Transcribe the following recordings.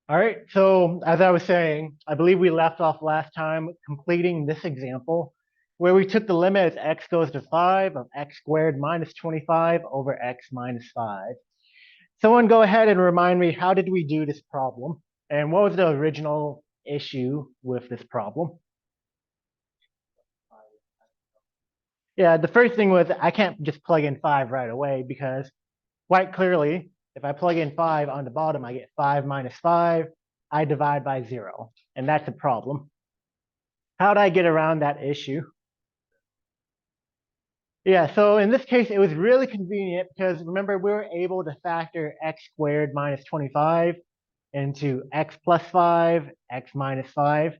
All right, so as I was saying, I believe we left off last time completing this example where we took the limit as x goes to 5 of x squared minus 25 over x minus 5. Someone go ahead and remind me, how did we do this problem? And what was the original issue with this problem? Yeah, the first thing was I can't just plug in 5 right away because quite clearly, if I plug in 5 on the bottom, I get 5 minus 5. I divide by 0, and that's a problem. How did I get around that issue? Yeah, so in this case, it was really convenient because remember, we were able to factor x squared minus 25 into x plus 5, x minus 5,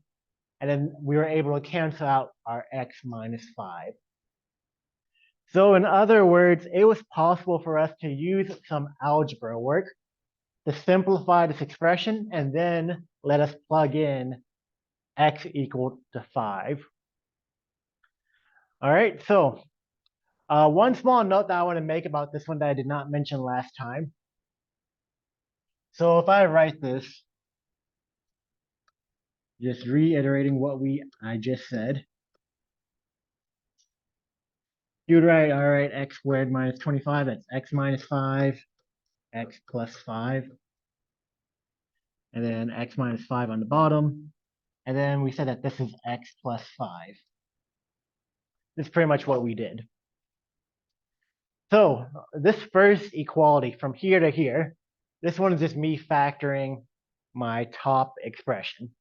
and then we were able to cancel out our x minus 5. So in other words, it was possible for us to use some algebra work to simplify this expression and then let us plug in x equal to 5. All right, so one small note that I want to make about this one that I did not mention last time. So if I write this, just reiterating what I just said, you would write, all right, x squared minus 25, that's x minus 5, x plus 5, and then x minus 5 on the bottom. And then we said that this is x plus 5. This is pretty much what we did. So this first equality from here to here, this one is just me factoring my top expression.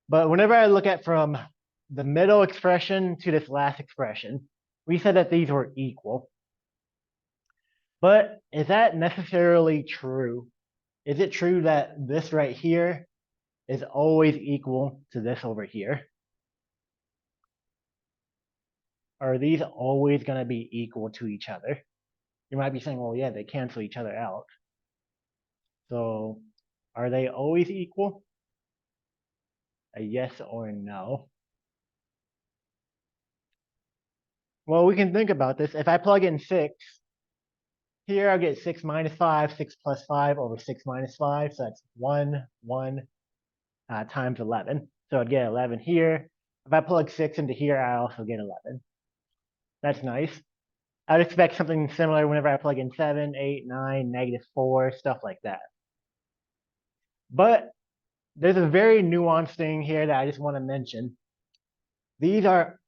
But whenever I look at from the middle expression to this last expression, we said that these were equal. But is that necessarily true? Is it true that this right here is always equal to this over here? Are these always going to be equal to each other? You might be saying, well, yeah, they cancel each other out. So are they always equal? A yes or a no? Well, we can think about this. If I plug in 6, here I'll get 6 minus 5, 6 plus 5 over 6 minus 5. So that's 1, 1 times 11. So I'd get 11 here. If I plug 6 into here, I also get 11. That's nice. I'd expect something similar whenever I plug in 7, 8, 9, -4, stuff like that. But there's a very nuanced thing here that I just want to mention. These are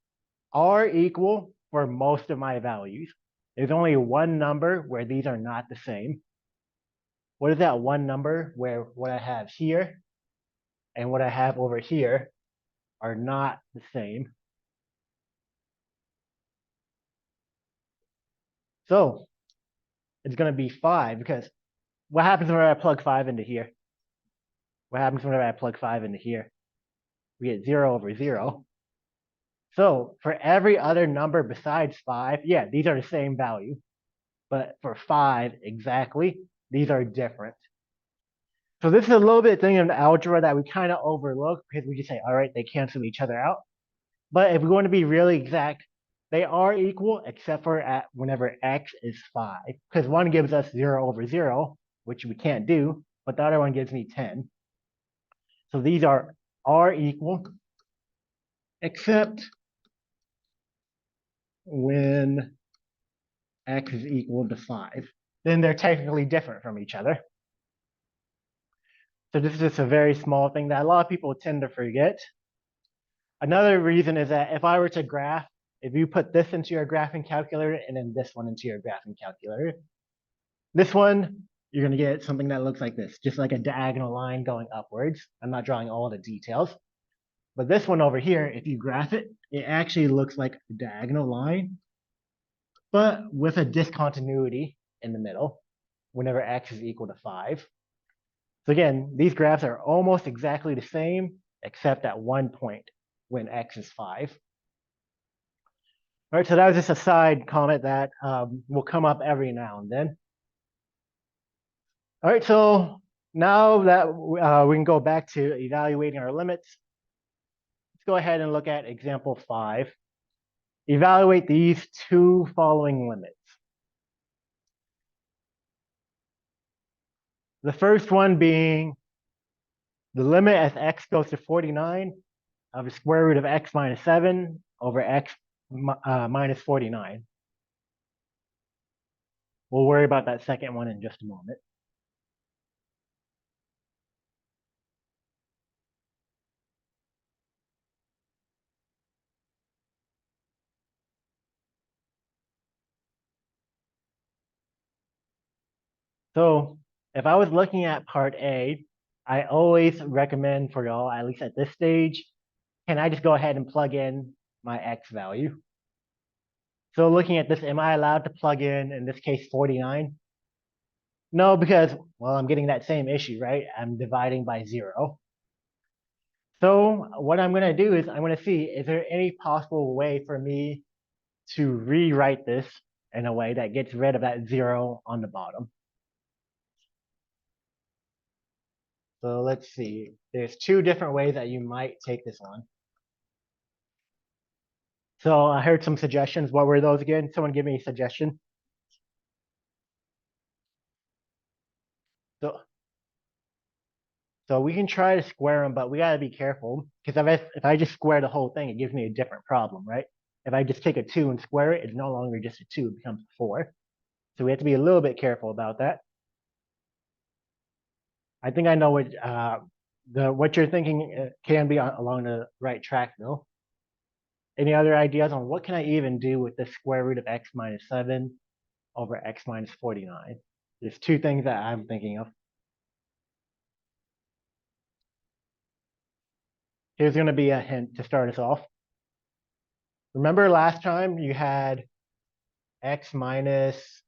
equal for most of my values. There's only one number where these are not the same. What is that one number where what I have here and what I have over here are not the same? So it's going to be 5 because what happens whenever I plug 5 into here? What happens whenever I plug 5 into here? We get 0 over 0. So for every other number besides 5, yeah, these are the same value. But for 5 exactly, these are different. So this is a little bit thing in algebra that we kind of overlook because we just say, all right, they cancel each other out. But if we want to be really exact, they are equal except for at whenever x is 5. Because one gives us 0 over 0, which we can't do, but the other one gives me 10. So these are equal except when x is equal to 5. Then they're technically different from each other. So this is just a very small thing that a lot of people tend to forget. Another reason is that if I were to graph, if you put this into your graphing calculator and then this one into your graphing calculator, this one, you're going to get something that looks like this, just like a diagonal line going upwards. I'm not drawing all the details. But this one over here, if you graph it, it actually looks like a diagonal line, but with a discontinuity in the middle whenever x is equal to 5. So again, these graphs are almost exactly the same, except at one point when x is 5. All right, so that was just a side comment that will come up every now and then. All right, so now that we can go back to evaluating our limits, let's go ahead and look at example 5. Evaluate these two following limits. The first one being the limit as x goes to 49 of the square root of x minus 7 over x minus 49. We'll worry about that second one in just a moment. So if I was looking at part A, I always recommend for y'all, at least at this stage, can I just go ahead and plug in my x value? So looking at this, am I allowed to plug in this case, 49? No, because, well, I'm getting that same issue, right? I'm dividing by 0. So what I'm going to do is I'm going to see, is there any possible way for me to rewrite this in a way that gets rid of that 0 on the bottom? So let's see. There's two different ways that you might take this on. So I heard some suggestions. What were those again? Someone give me a suggestion. So, so we can try to square them, but we got to be careful because if I just square the whole thing, it gives me a different problem, right? If I just take a 2 and square it, it's no longer just a 2, it becomes a 4. So we have to be a little bit careful about that. I think I know what you're thinking can be along the right track though. Any other ideas on what can I even do with the square root of x minus 7 over x minus 49? There's two things that I'm thinking of. Here's going to be a hint to start us off. Remember last time you had x minus,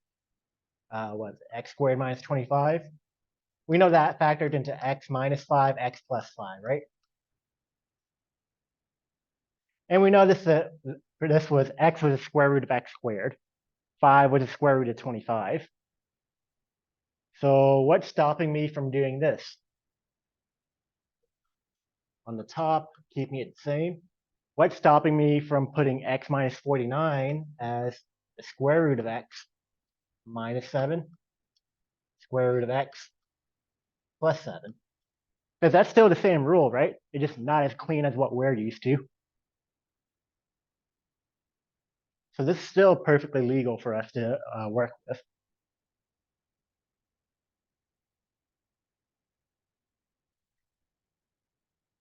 x squared minus 25? We know that factored into x minus 5, x plus 5, right? And we know this was x was the square root of x squared. 5 was the square root of 25. So what's stopping me from doing this? On the top, keeping it the same. What's stopping me from putting x minus 49 as the square root of x minus 7, square root of x plus 7? Because that's still the same rule, right? It's just not as clean as what we're used to. So this is still perfectly legal for us to work with.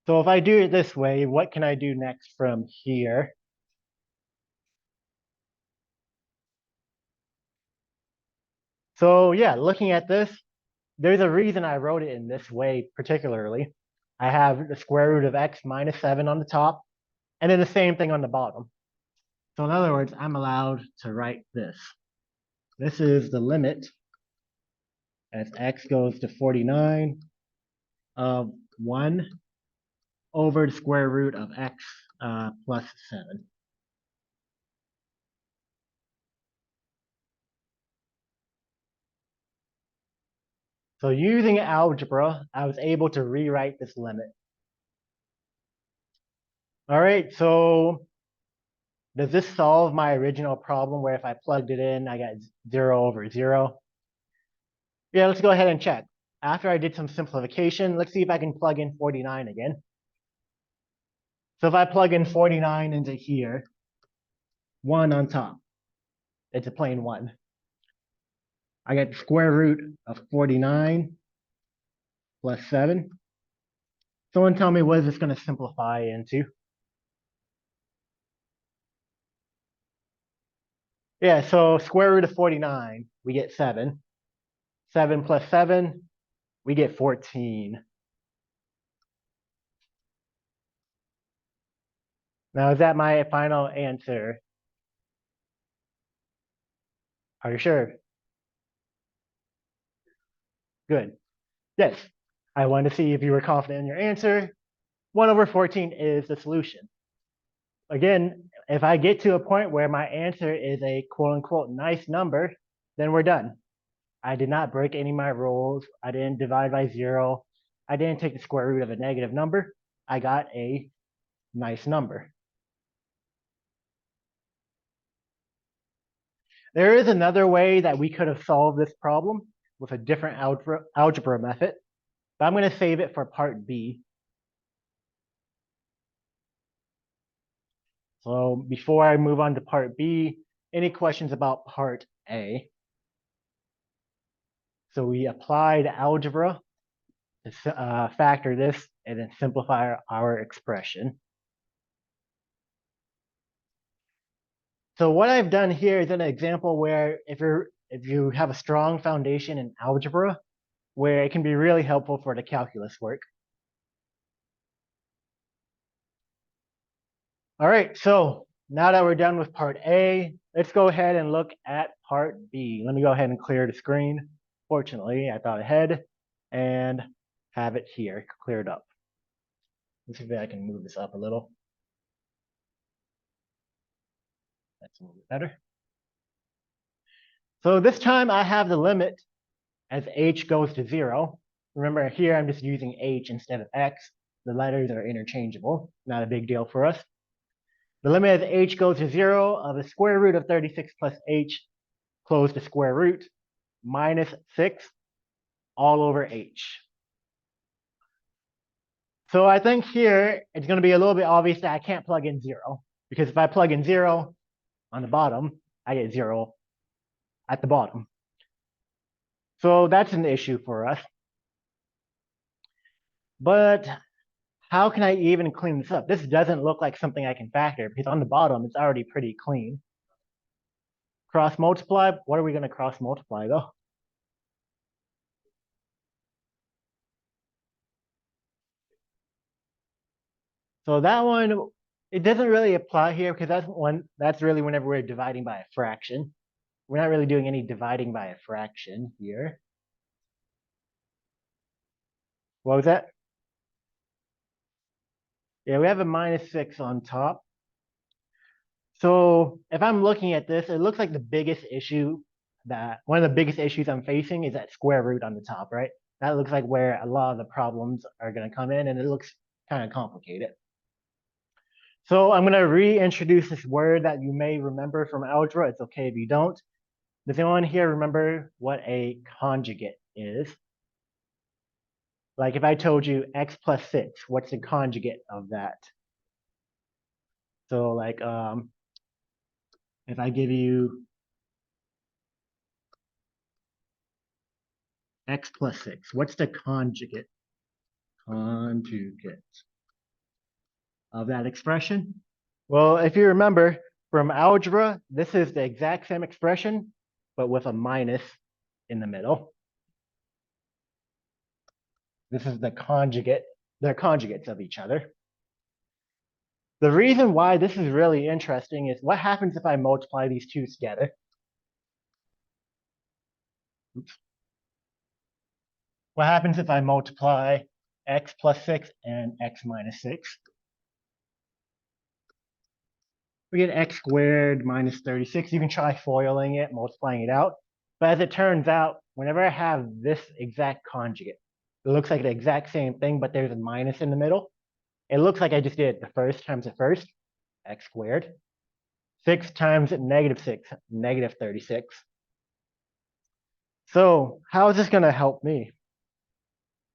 So if I do it this way, what can I do next from here? So yeah, looking at this, there's a reason I wrote it in this way particularly. I have the square root of x minus 7 on the top, and then the same thing on the bottom. So in other words, I'm allowed to write this. This is the limit as x goes to 49 of 1 over the square root of x plus 7. So using algebra, I was able to rewrite this limit. All right, so does this solve my original problem where if I plugged it in, I got 0 over 0? Yeah, let's go ahead and check. After I did some simplification, let's see if I can plug in 49 again. So if I plug in 49 into here, 1 on top, it's a plain 1. I get the square root of 49 plus 7. Someone tell me what is this going to simplify into? Yeah, so square root of 49, we get 7. 7 plus 7, we get 14. Now, is that my final answer? Are you sure? Good. Yes. I wanted to see if you were confident in your answer. 1 over 14 is the solution. Again, if I get to a point where my answer is a quote unquote nice number, then we're done. I did not break any of my rules. I didn't divide by 0. I didn't take the square root of a negative number. I got a nice number. There is another way that we could have solved this problem. with a different algebra method, but I'm going to save it for part B. So before I move on to part B, any questions about part A? So we applied algebra to factor this and then simplify our expression. So what I've done here is an example where if you have a strong foundation in algebra, where it can be really helpful for the calculus work. All right, so now that we're done with part A, let's go ahead and look at part B. Let me go ahead and clear the screen. Fortunately, I thought ahead and have it here cleared up. Let's see if I can move this up a little. That's a little bit better. So this time I have the limit as h goes to 0. Remember here I'm just using h instead of x. The letters are interchangeable, not a big deal for us. The limit as h goes to 0 of the square root of 36 plus h close to square root minus 6 all over h. So I think here it's going to be a little bit obvious that I can't plug in 0, because if I plug in 0 on the bottom, I get 0 at the bottom. So that's an issue for us. But how can I even clean this up? This doesn't look like something I can factor, because on the bottom, it's already pretty clean. Cross multiply, what are we going to cross multiply though? So that one, it doesn't really apply here because that's really whenever we're dividing by a fraction. We're not really doing any dividing by a fraction here. What was that? Yeah, we have a minus 6 on top. So if I'm looking at this, it looks like one of the biggest issues I'm facing is that square root on the top, right? That looks like where a lot of the problems are going to come in, and it looks kind of complicated. So I'm going to reintroduce this word that you may remember from algebra. It's okay if you don't. Does anyone here remember what a conjugate is? Like if I told you x plus 6, what's the conjugate of that? So like if I give you x plus 6, what's the conjugate of that expression? Well, if you remember from algebra, this is the exact same expression, but with a minus in the middle. This is the conjugate. They're conjugates of each other. The reason why this is really interesting is what happens if I multiply these two together? Oops. What happens if I multiply x plus 6 and x minus 6? We get x squared minus 36. You can try foiling it, multiplying it out. But as it turns out, whenever I have this exact conjugate, it looks like the exact same thing, but there's a minus in the middle. It looks like I just did the first times the first, x squared. 6 times negative 6, negative 36. So how is this going to help me?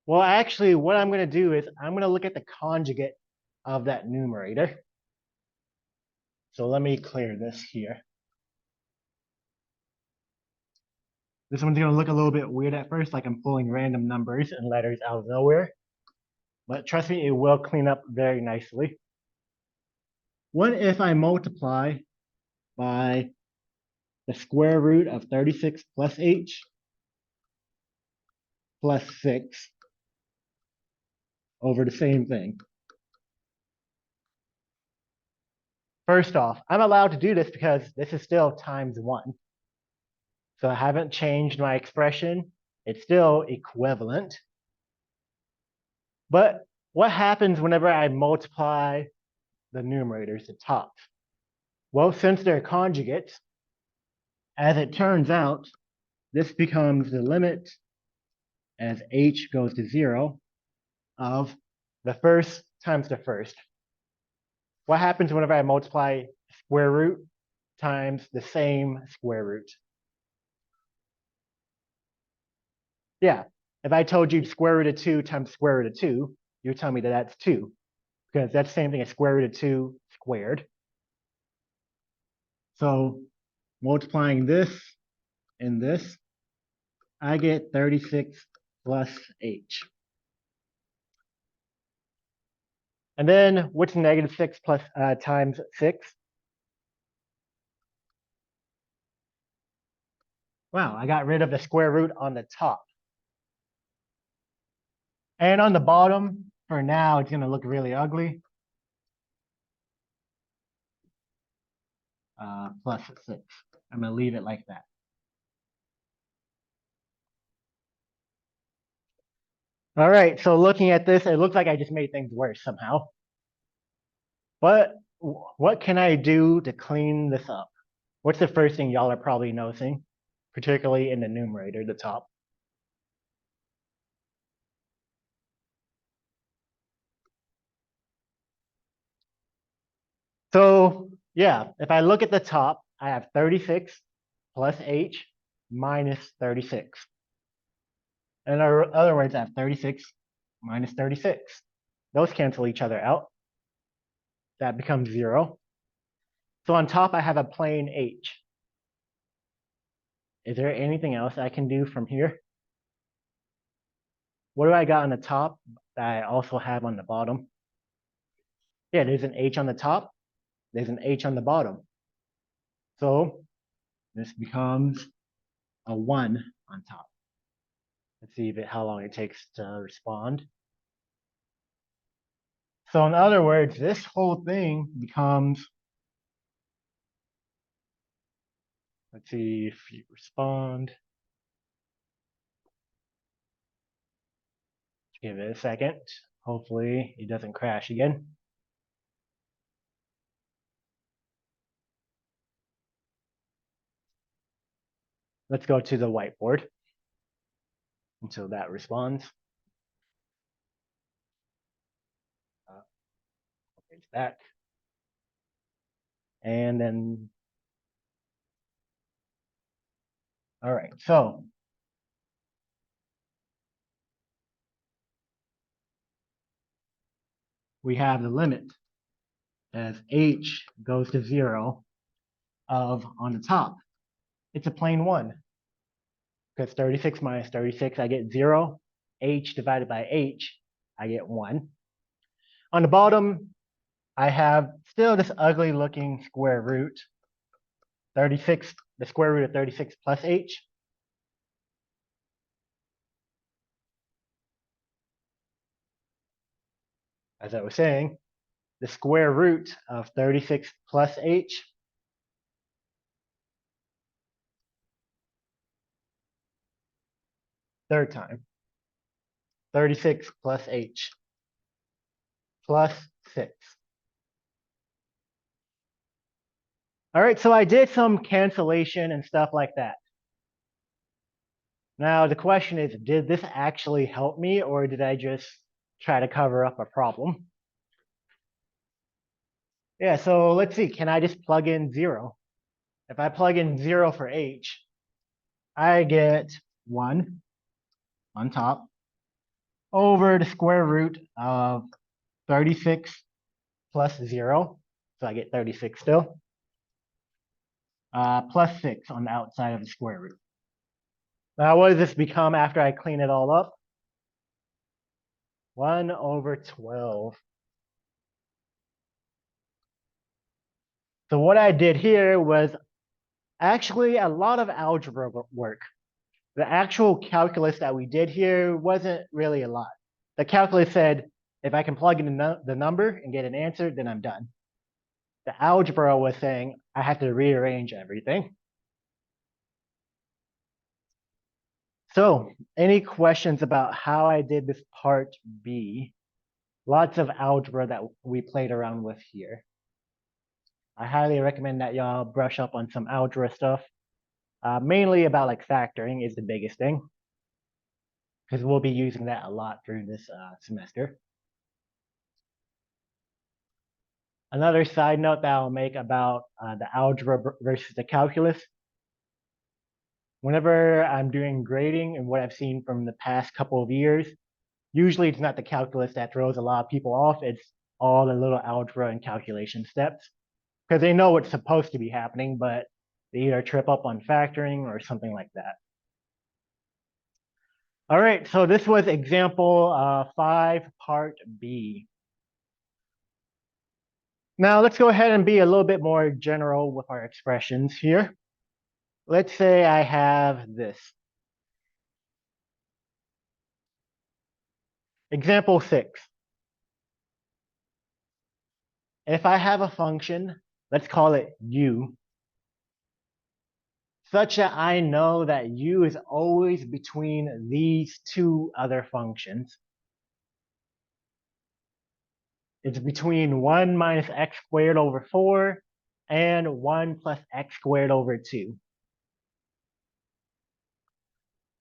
Well, actually, what I'm going to do is I'm going to look at the conjugate of that numerator. So let me clear this here. This one's going to look a little bit weird at first, like I'm pulling random numbers and letters out of nowhere. But trust me, it will clean up very nicely. What if I multiply by the square root of 36 plus h plus 6 over the same thing? First off, I'm allowed to do this because this is still times 1. So I haven't changed my expression. It's still equivalent. But what happens whenever I multiply the numerators, the top? Well, since they're conjugates, as it turns out, this becomes the limit as h goes to 0 of the first times the first. What happens whenever I multiply square root times the same square root? Yeah. If I told you square root of 2 times square root of 2, you would tell me that that's 2, because that's the same thing as square root of 2 squared. So multiplying this and this, I get 36 plus h. And then what's negative 6 plus times 6? Wow, I got rid of the square root on the top. And on the bottom, for now, it's going to look really ugly. Plus 6. I'm going to leave it like that. All right, so looking at this, it looks like I just made things worse somehow. But what can I do to clean this up? What's the first thing y'all are probably noticing, particularly in the numerator, the top? So yeah, if I look at the top, I have 36 plus h minus 36. In other words, I have 36 minus 36. Those cancel each other out. That becomes 0. So on top, I have a plain h. Is there anything else I can do from here? What do I got on the top that I also have on the bottom? Yeah, there's an h on the top. There's an h on the bottom. So this becomes a 1 on top. Let's see how long it takes to respond. So in other words, this whole thing becomes, let's see if you respond. Give it a second. Hopefully it doesn't crash again. Let's go to the whiteboard until that responds. It's back. And then, all right, so we have the limit as h goes to 0 of, on the top, it's a plain 1. Because 36 minus 36, I get 0. H divided by h, I get 1. On the bottom, I have still this ugly looking square root. 36, the square root of 36 plus h. As I was saying, the square root of 36 plus h. Third time. 36 plus h plus 6. All right, so I did some cancellation and stuff like that. Now, the question is, did this actually help me, or did I just try to cover up a problem? Yeah, so let's see, can I just plug in 0? If I plug in 0 for h, I get 1 on top over the square root of 36 plus 0. So I get 36 still. Plus 6 on the outside of the square root. Now, what does this become after I clean it all up? 1 over 12. So what I did here was actually a lot of algebra work. The actual calculus that we did here wasn't really a lot. The calculus said, if I can plug in the number and get an answer, then I'm done. The algebra was saying I have to rearrange everything. So any questions about how I did this part B? Lots of algebra that we played around with here. I highly recommend that y'all brush up on some algebra stuff. Mainly about like factoring is the biggest thing, because we'll be using that a lot through this semester. Another side note that I'll make about the algebra versus the calculus. whenever I'm doing grading and what I've seen from the past couple of years, usually it's not the calculus that throws a lot of people off. It's all the little algebra and calculation steps because they know what's supposed to be happening, but they either trip up on factoring or something like that. All right, so this was example 5, part B. Now let's go ahead and be a little bit more general with our expressions here. Let's say I have this. Example 6. If I have a function, let's call it u, such that I know that u is always between these two other functions. It's between 1 minus x squared over 4 and 1 plus x squared over 2.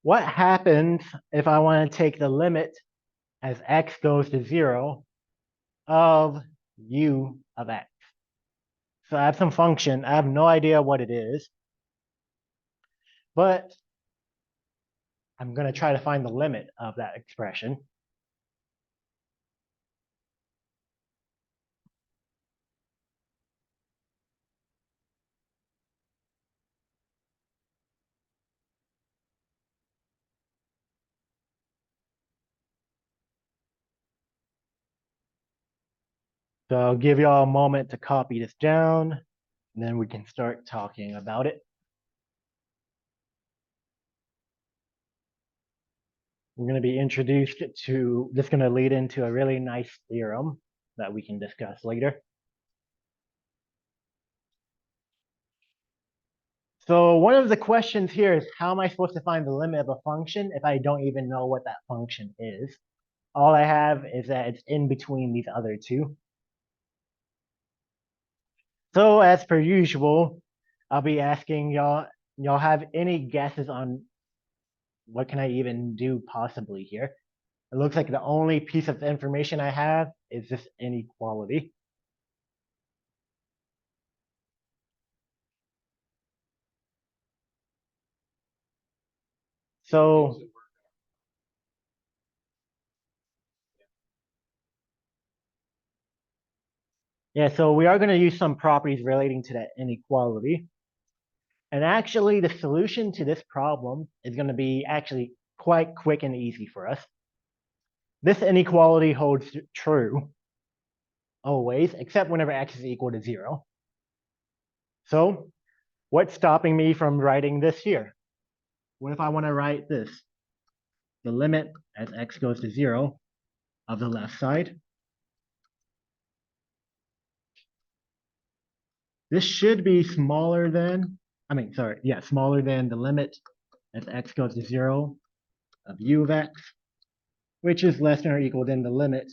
What happens if I want to take the limit as x goes to 0 of u of x? So I have some function. I have no idea what it is, but I'm going to try to find the limit of that expression. So I'll give you all a moment to copy this down, and then we can start talking about it. We're going to be introduced to, this is going to lead into a really nice theorem that we can discuss later. So one of the questions here is, how am I supposed to find the limit of a function if I don't even know what that function is? All I have is that it's in between these other two. So as per usual, I'll be asking y'all have any guesses on what can I even do possibly here? It looks like the only piece of information I have is this inequality. So yeah, so we are going to use some properties relating to that inequality. And actually, the solution to this problem is going to be actually quite quick and easy for us. This inequality holds true always, except whenever x is equal to 0. So what's stopping me from writing this here? What if I want to write this? The limit as x goes to 0 of the left side. This should be smaller than, smaller than the limit as x goes to 0 of u of x, which is less than or equal than the limit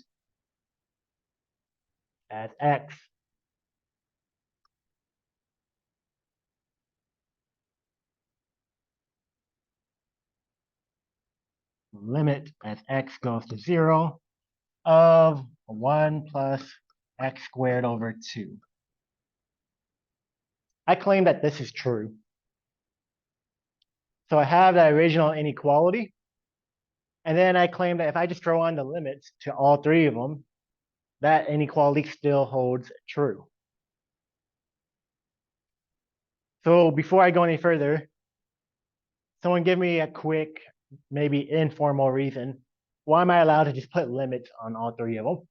as x limit as x goes to 0 of 1 plus x squared over 2. I claim that this is true. So I have that original inequality, and then I claim that if I just throw on the limits to all three of them, that inequality still holds true. So before I go any further, someone give me a quick, maybe informal reason. Why am I allowed to just put limits on all three of them?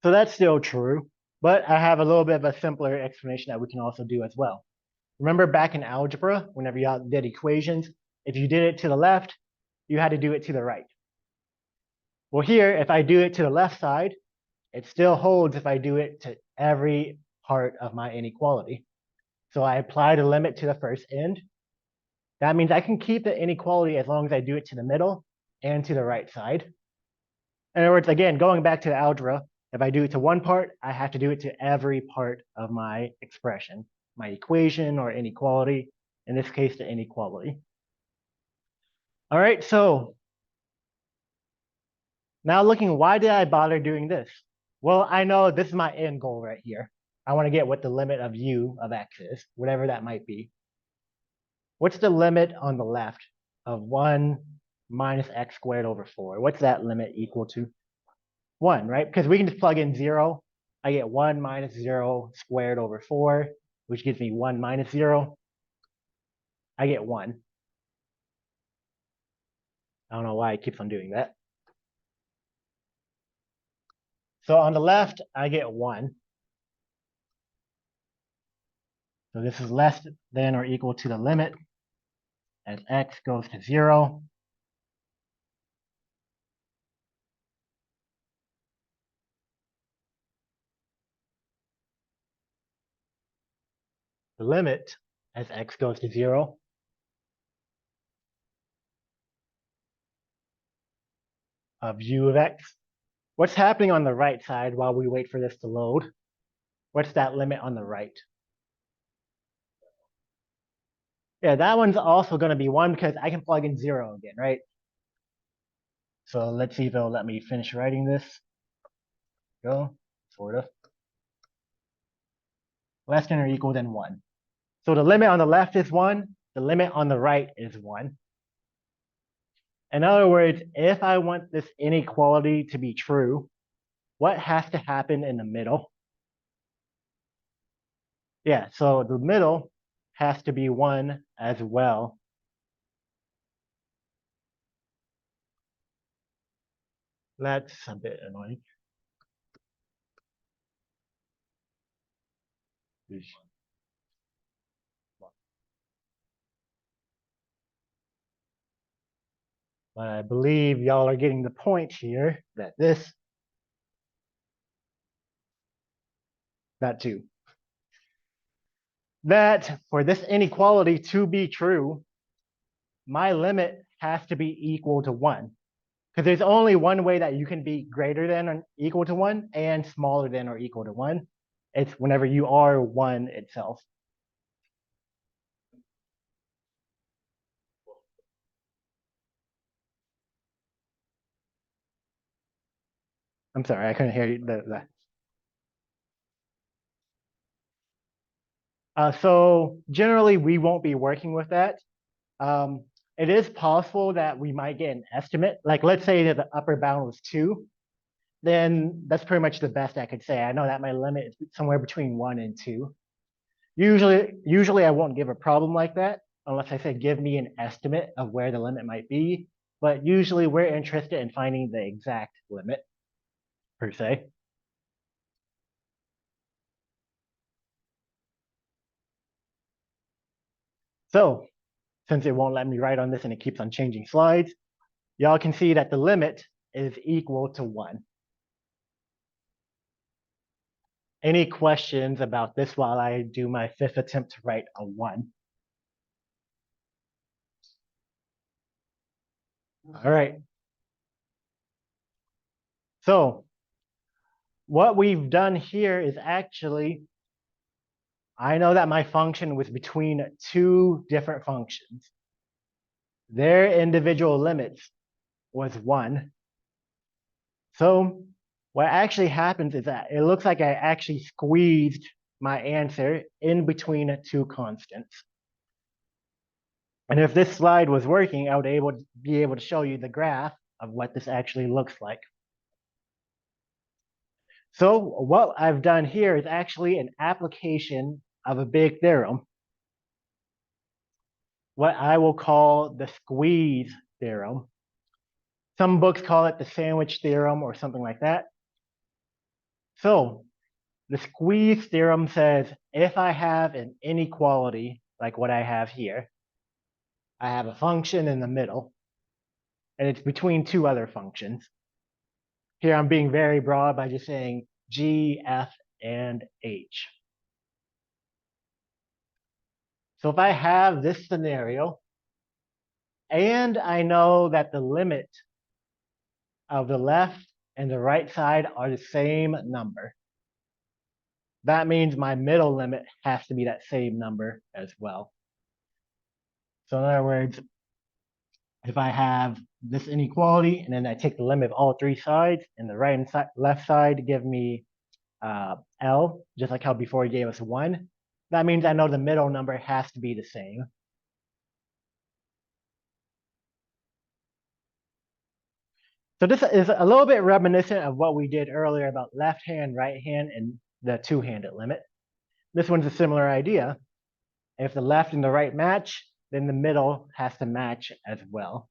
So that's still true, but I have a little bit of a simpler explanation that we can also do as well. Remember back in algebra, whenever you did equations, if you did it to the left, you had to do it to the right. Well, here, if I do it to the left side, it still holds if I do it to every part of my inequality. So I apply the limit to the first end. That means I can keep the inequality as long as I do it to the middle and to the right side. In other words, again, going back to the algebra, If I do it to one part, I have to do it to every part of my expression, my equation or inequality, in this case, the inequality. All right, so now looking, why did I bother doing this? Well, I know this is my end goal right here. I want to get what the limit of u of x is, whatever that might be. What's the limit on the left of 1 minus x squared over 4? What's that limit equal to? 1, right? Because we can just plug in 0. I get 1 minus 0 squared over 4, which gives me 1 minus 0. I get 1. I don't know why it keeps on doing that. So on the left, I get 1. So this is less than or equal to the limit as x goes to 0. The limit as x goes to 0 of u of x. What's happening on the right side while we wait for this to load? What's that limit on the right? Yeah, that one's also going to be 1 because I can plug in 0 again, right? So let's see if it'll let me finish writing this. Go, sort of. Less than or equal than 1. So the limit on the left is 1. The limit on the right is 1. In other words, if I want this inequality to be true, what has to happen in the middle? Yeah, so the middle has to be 1 as well. That's a bit annoying. But I believe y'all are getting the point here that that too. That for this inequality to be true, my limit has to be equal to 1. Because there's only one way that you can be greater than or equal to 1 and smaller than or equal to 1. It's whenever you are 1 itself. I'm sorry, I couldn't hear you. So generally, we won't be working with that. It is possible that we might get an estimate. Like, let's say that the upper bound was 2. Then that's pretty much the best I could say. I know that my limit is somewhere between 1 and 2. Usually I won't give a problem like that unless I say give me an estimate of where the limit might be. But usually we're interested in finding the exact limit per se. So since it won't let me write on this and it keeps on changing slides, y'all can see that the limit is equal to 1. Any questions about this while I do my 5th attempt to write a 1? All right. So what we've done here is actually, I know that my function was between 2 different functions. Their individual limits was 1. So what actually happens is that it looks like I actually squeezed my answer in between 2 constants. And if this slide was working, I would be able to show you the graph of what this actually looks like. So what I've done here is actually an application of a big theorem, what I will call the squeeze theorem. Some books call it the sandwich theorem or something like that. So the squeeze theorem says if I have an inequality like what I have here, I have a function in the middle, and it's between 2 other functions. Here I'm being very broad by just saying G, F, and H. So if I have this scenario, and I know that the limit of the left and the right side are the same number. That means my middle limit has to be that same number as well. So in other words, if I have this inequality and then I take the limit of all three sides, and the right and left side give me L, just like how before he gave us 1, that means I know the middle number has to be the same. So this is a little bit reminiscent of what we did earlier about left hand, right hand, and the two-handed limit. This one's a similar idea. If the left and the right match, then the middle has to match as well.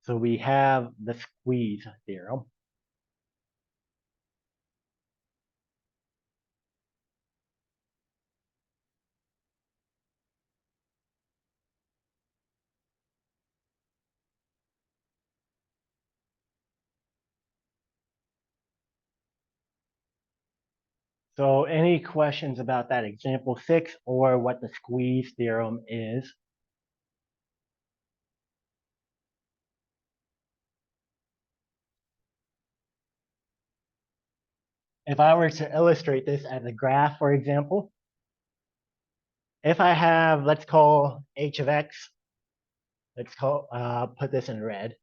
So we have the squeeze theorem. So any questions about that example 6 or what the squeeze theorem is? If I were to illustrate this as a graph, for example, if I have, let's call h of x, let's call put this in red,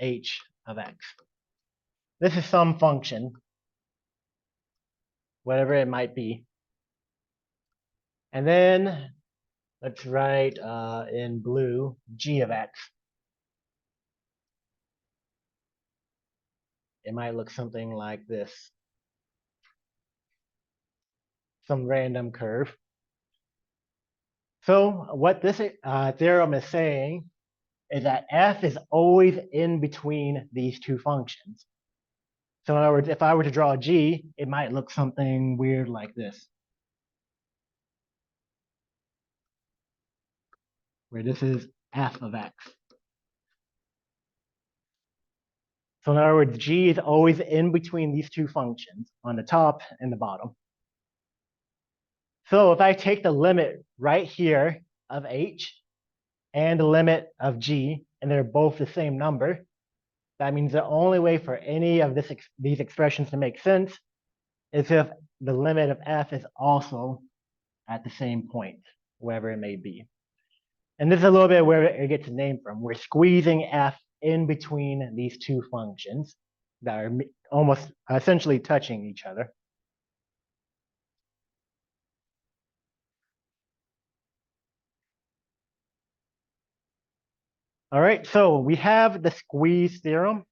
h of x. This is some function, whatever it might be. And then let's write in blue g of x. It might look something like this. Some random curve. So what this theorem is saying is that f is always in between these two functions. So in other words, if I were to draw a g, it might look something weird like this, where this is f of x. So in other words, g is always in between these two functions on the top and the bottom. So if I take the limit right here of h and the limit of g, and they're both the same number, that means the only way for any of these expressions to make sense is if the limit of f is also at the same point, wherever it may be. And this is a little bit where it gets a name from. We're squeezing f in between these two functions that are almost essentially touching each other. All right, so we have the squeeze theorem,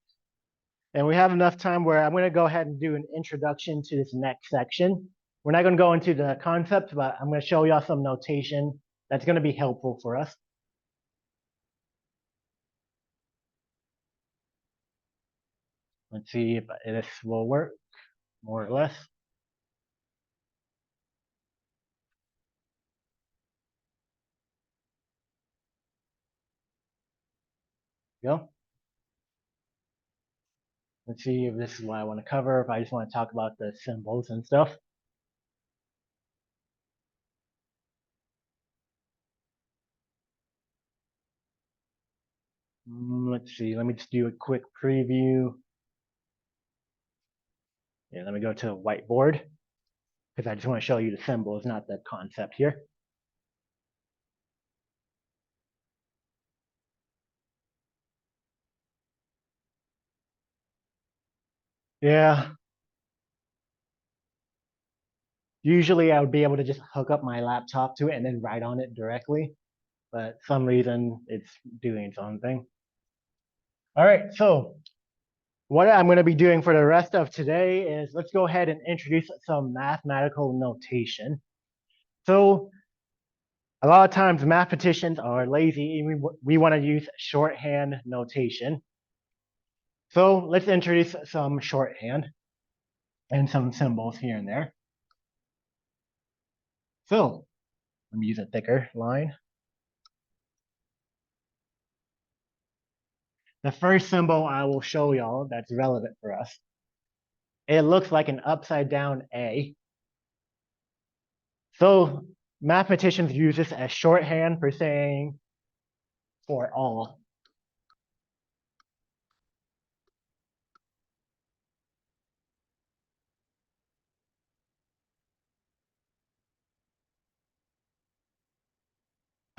and we have enough time where I'm going to go ahead and do an introduction to this next section. We're not going to go into the concept, but I'm going to show y'all some notation that's going to be helpful for us. Let's see if this will work, more or less. Go. Let's see if this is what I want to cover, if I just want to talk about the symbols and stuff. Let's see, let me just do a quick preview. Yeah, let me go to the whiteboard, because I just want to show you the symbols, not the concept here. Yeah. Usually I would be able to just hook up my laptop to it and then write on it directly, but some reason it's doing its own thing. All right, so what I'm going to be doing for the rest of today is let's go ahead and introduce some mathematical notation. So a lot of times mathematicians are lazy and we want to use shorthand notation. So let's introduce some shorthand and some symbols here and there. So let me use a thicker line. The first symbol I will show y'all that's relevant for us. It looks like an upside down A. So mathematicians use this as shorthand for saying for all.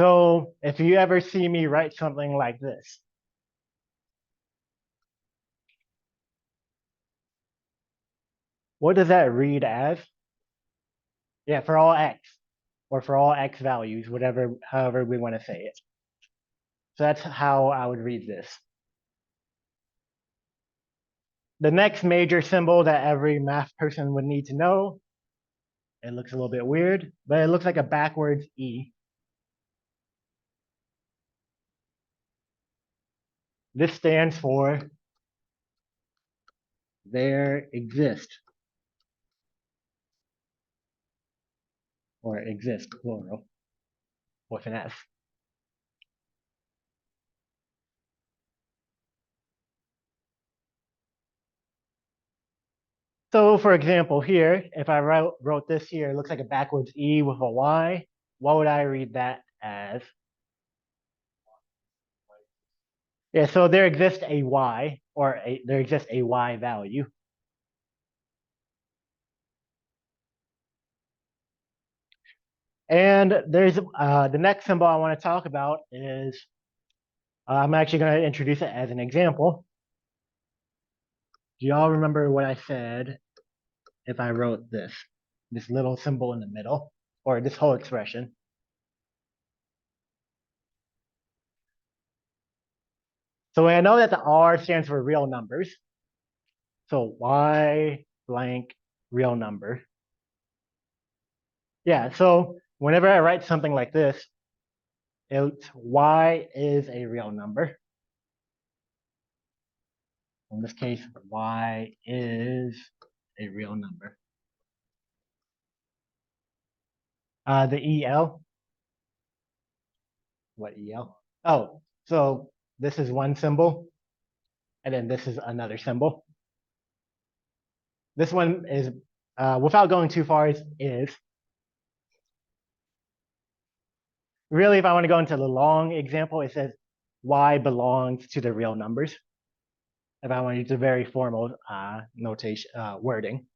So if you ever see me write something like this, what does that read as? Yeah, for all x, or for all x values, whatever, however we want to say it. So that's how I would read this. The next major symbol that every math person would need to know, it looks a little bit weird, but it looks like a backwards E. This stands for there exist, or exist, plural, with an S. So for example here, if I wrote this here, it looks like a backwards E with a Y. What would I read that as? Yeah, so there exists a Y, or there exists a Y value. And there's the next symbol I want to talk about is, I'm actually going to introduce it as an example. Do y'all remember what I said if I wrote this little symbol in the middle, or this whole expression? So I know that the R stands for real numbers. So Y blank real number. Yeah, so whenever I write something like this, Y is a real number. In this case, Y is a real number. The EL, what EL? Oh, so this is one symbol, and then this is another symbol. This one is, without going too far, is. Really, if I want to go into the long example, it says Y belongs to the real numbers. If I want to use a very formal notation, wording.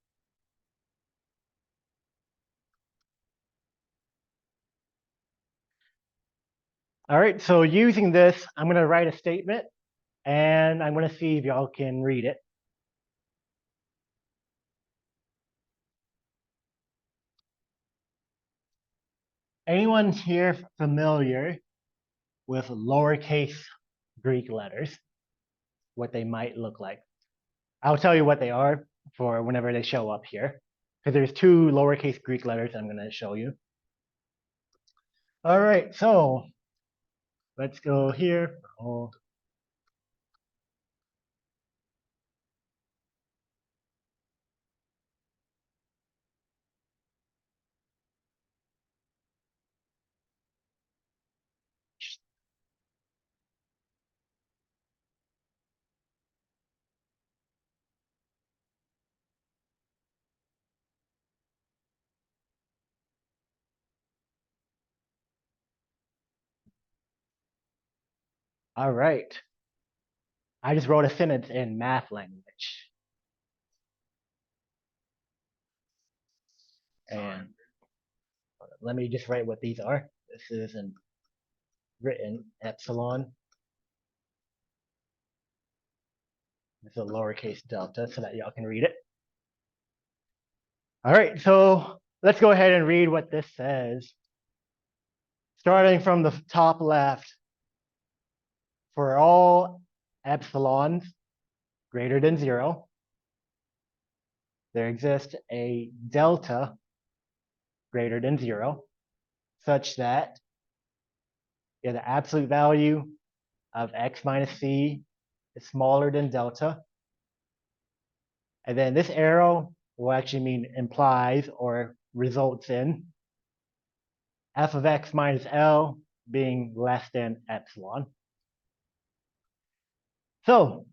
All right, so using this, I'm going to write a statement, and I'm going to see if y'all can read it. Anyone here familiar with lowercase Greek letters? What they might look like? I'll tell you what they are for whenever they show up here, because there's two lowercase Greek letters I'm going to show you. All right, so let's go here. Oh. All right. I just wrote a sentence in math language. And let me just write what these are. This is an written epsilon. This is a lowercase delta so that y'all can read it. All right, so let's go ahead and read what this says. Starting from the top left, for all epsilons greater than 0, there exists a delta greater than 0, such that the absolute value of x minus c is smaller than delta. And then this arrow will actually mean implies or results in f of x minus L being less than epsilon. So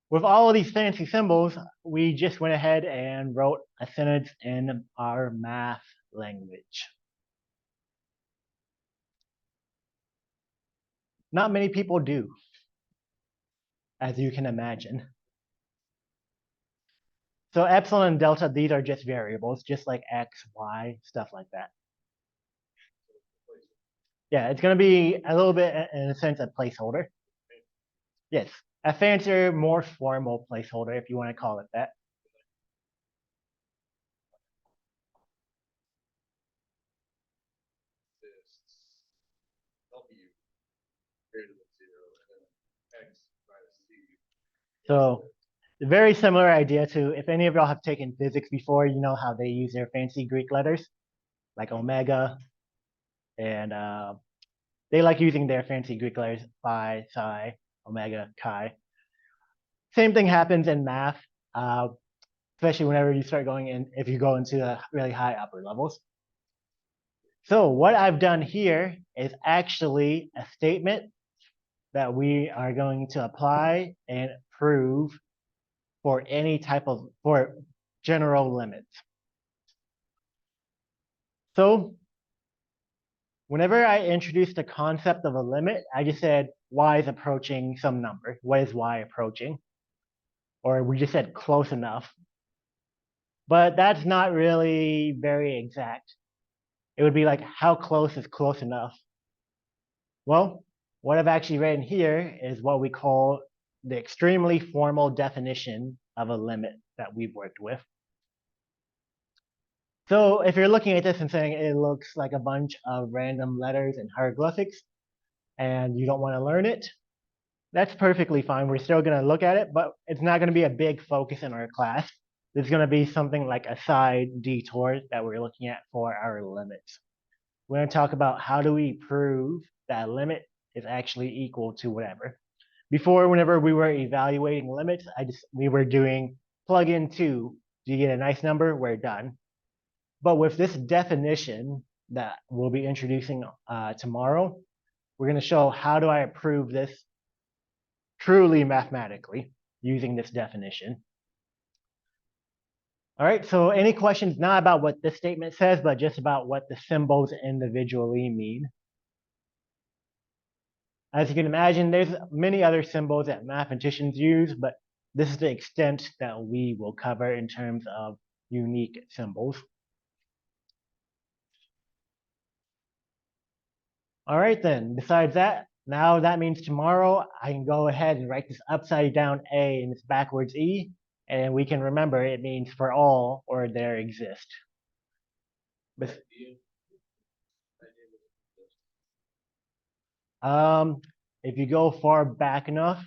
with all of these fancy symbols, we just went ahead and wrote a sentence in our math language. Not many people do, as you can imagine. So epsilon and delta, these are just variables, just like x, y, stuff like that. Yeah, it's going to be a little bit, in a sense, a placeholder. Yes, a fancier, more formal placeholder, if you want to call it that. So very similar idea to, if any of y'all have taken physics before, you know how they use their fancy Greek letters, like omega, and they like using their fancy Greek letters, phi, psi, omega, chi. Same thing happens in math, especially whenever you start going in, if you go into the really high upper levels. So what I've done here is actually a statement that we are going to apply and prove for any type of, for general limits. So whenever I introduced the concept of a limit, I just said y is approaching some number. What is y approaching? Or we just said close enough. But that's not really very exact. It would be like, how close is close enough? Well, what I've actually written here is what we call the extremely formal definition of a limit that we've worked with. So if you're looking at this and saying it looks like a bunch of random letters and hieroglyphics, and you don't want to learn it, that's perfectly fine. We're still going to look at it, but it's not going to be a big focus in our class. There's going to be something like a side detour that we're looking at for our limits. We're going to talk about how do we prove that a limit is actually equal to whatever. Before, whenever we were evaluating limits, we were doing plug in 2. Do you get a nice number? We're done. But with this definition that we'll be introducing tomorrow, we're going to show how do I prove this truly mathematically using this definition. All right, so any questions not about what this statement says, but just about what the symbols individually mean? As you can imagine, there's many other symbols that mathematicians use, but this is the extent that we will cover in terms of unique symbols. All right, then, besides that, now that means tomorrow I can go ahead and write this upside down A and this backwards E, and we can remember it means for all or there exist. If you go far back enough,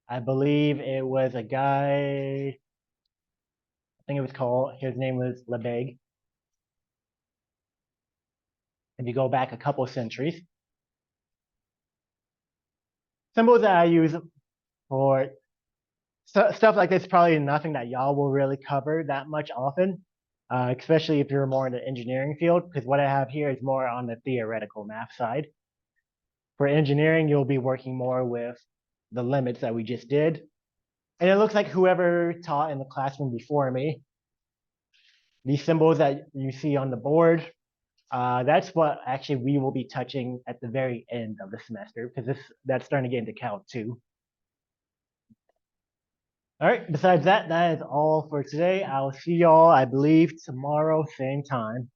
I believe it was a guy, I think it was called, his name was Lebesgue. If you go back a couple centuries. Symbols that I use for stuff like this, probably nothing that y'all will really cover that much often, especially if you're more in the engineering field, because what I have here is more on the theoretical math side. For engineering, you'll be working more with the limits that we just did. And it looks like whoever taught in the classroom before me, these symbols that you see on the board, that's what actually we will be touching at the very end of the semester, because that's starting to get into Calc 2. All right, besides that, that is all for today. I'll see y'all, I believe, tomorrow, same time.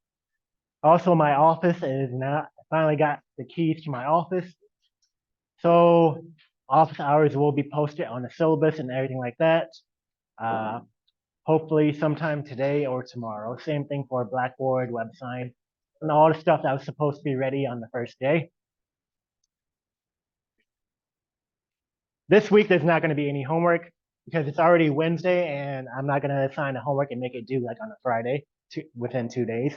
Also, my office is now, I finally got the keys to my office. So office hours will be posted on the syllabus and everything like that. Hopefully sometime today or tomorrow. Same thing for Blackboard, website, and all the stuff that was supposed to be ready on the first day. This week, there's not going to be any homework because it's already Wednesday and I'm not going to assign a homework and make it due like on a Friday within 2 days.